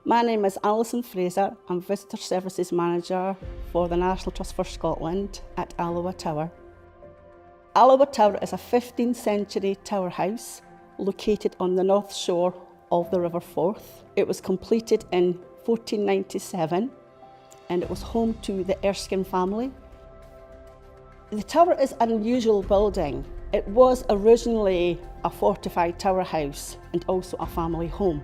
My name is Alison Fraser. I'm Visitor Services Manager for the National Trust for Scotland at Alloa Tower. Alloa Tower is a 15th century tower house located on the north shore of the River Forth. It was completed in 1497 and it was home to the Erskine family. The tower is an unusual building. It was originally a fortified tower house and also a family home.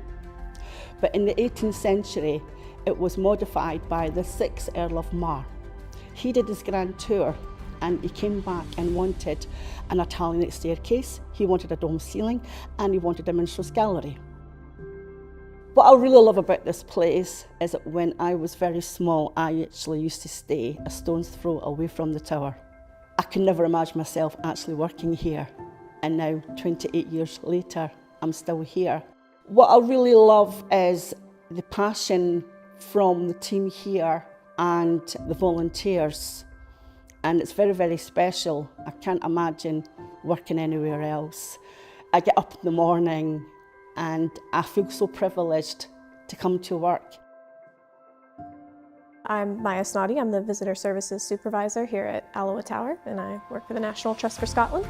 But in the 18th century, it was modified by the 6th Earl of Mar. He did his grand tour and he came back and wanted an Italianate staircase, he wanted a dome ceiling, and he wanted a minstrel's gallery. What I really love about this place is that when I was very small, I actually used to stay a stone's throw away from the tower. I could never imagine myself actually working here. And now, 28 years later, I'm still here. What I really love is the passion from the team here and the volunteers. And it's very, very special. I can't imagine working anywhere else. I get up in the morning and I feel so privileged to come to work. I'm Maya Snoddy. I'm the Visitor Services Supervisor here at Alloa Tower, and I work for the National Trust for Scotland.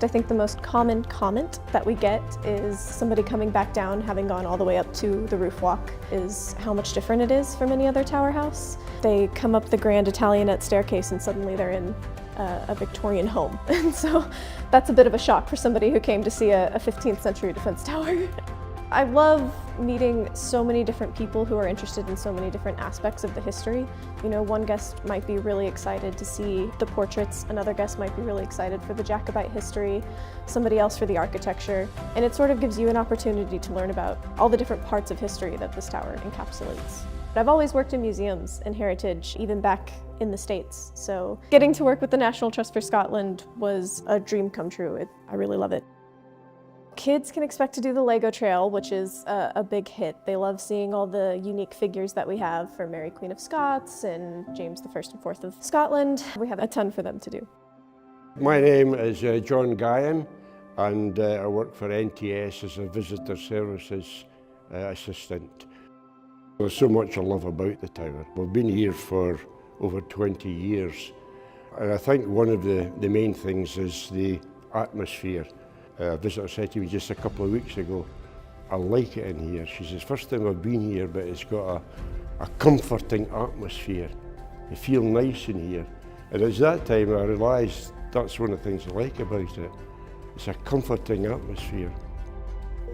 I think the most common comment that we get is somebody coming back down, having gone all the way up to the roof walk, is how much different it is from any other tower house. They come up the grand Italianate staircase and suddenly they're in a Victorian home. And so that's a bit of a shock for somebody who came to see a 15th century defense tower. I love meeting so many different people who are interested in so many different aspects of the history. You know, one guest might be really excited to see the portraits, another guest might be really excited for the Jacobite history, somebody else for the architecture, and it sort of gives you an opportunity to learn about all the different parts of history that this tower encapsulates. I've always worked in museums and heritage, even back in the States, so getting to work with the National Trust for Scotland was a dream come true. I really love it. Kids can expect to do the Lego trail, which is a big hit. They love seeing all the unique figures that we have for Mary Queen of Scots and James I and IV of Scotland. We have a ton for them to do. My name is John Erskine and I work for NTS as a Visitor Services Assistant. There's so much I love about the tower. We've been here for over 20 years and I think one of the main things is the atmosphere. A visitor said to me just a couple of weeks ago, I like it in here. She says, first time I've been here, but it's got a comforting atmosphere. You feel nice in here. And it's that time I realised that's one of the things I like about it. It's a comforting atmosphere.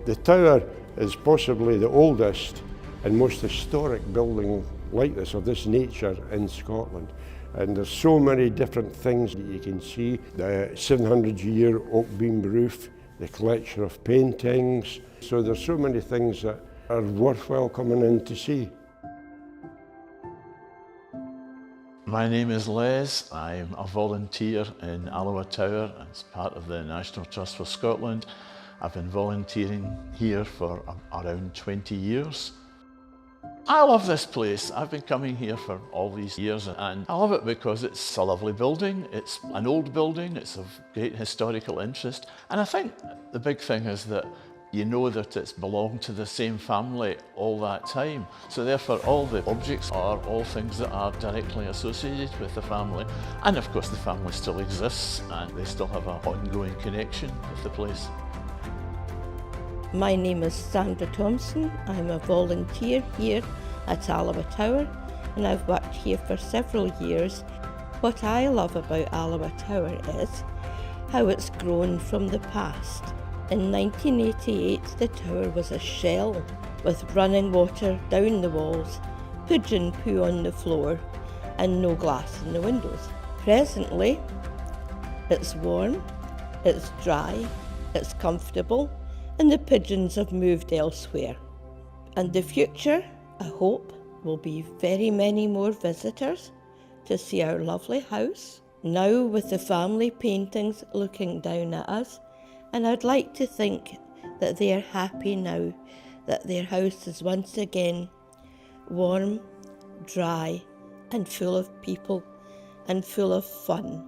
The tower is possibly the oldest and most historic building like this, of this nature, in Scotland. And there's so many different things that you can see. The 700-year oak beam roof, the collection of paintings. So there's so many things that are worthwhile coming in to see. My name is Les. I'm a volunteer in Alloa Tower as part of the National Trust for Scotland. I've been volunteering here for around 20 years. I love this place. I've been coming here for all these years and I love it because it's a lovely building. It's an old building, it's of great historical interest. And I think the big thing is that you know that it's belonged to the same family all that time. So therefore all the objects are all things that are directly associated with the family. And of course the family still exists and they still have an ongoing connection with the place. My name is Sandra Thompson. I'm a volunteer here at Alloa Tower and I've worked here for several years. What I love about Alloa Tower is how it's grown from the past. In 1988 the tower was a shell with running water down the walls, pigeon poo on the floor and no glass in the windows. Presently it's warm, it's dry, it's comfortable, and the pigeons have moved elsewhere. And the future, I hope, will be very many more visitors to see our lovely house, now with the family paintings looking down at us. And I'd like to think that they are happy now that their house is once again warm, dry, and full of people and full of fun.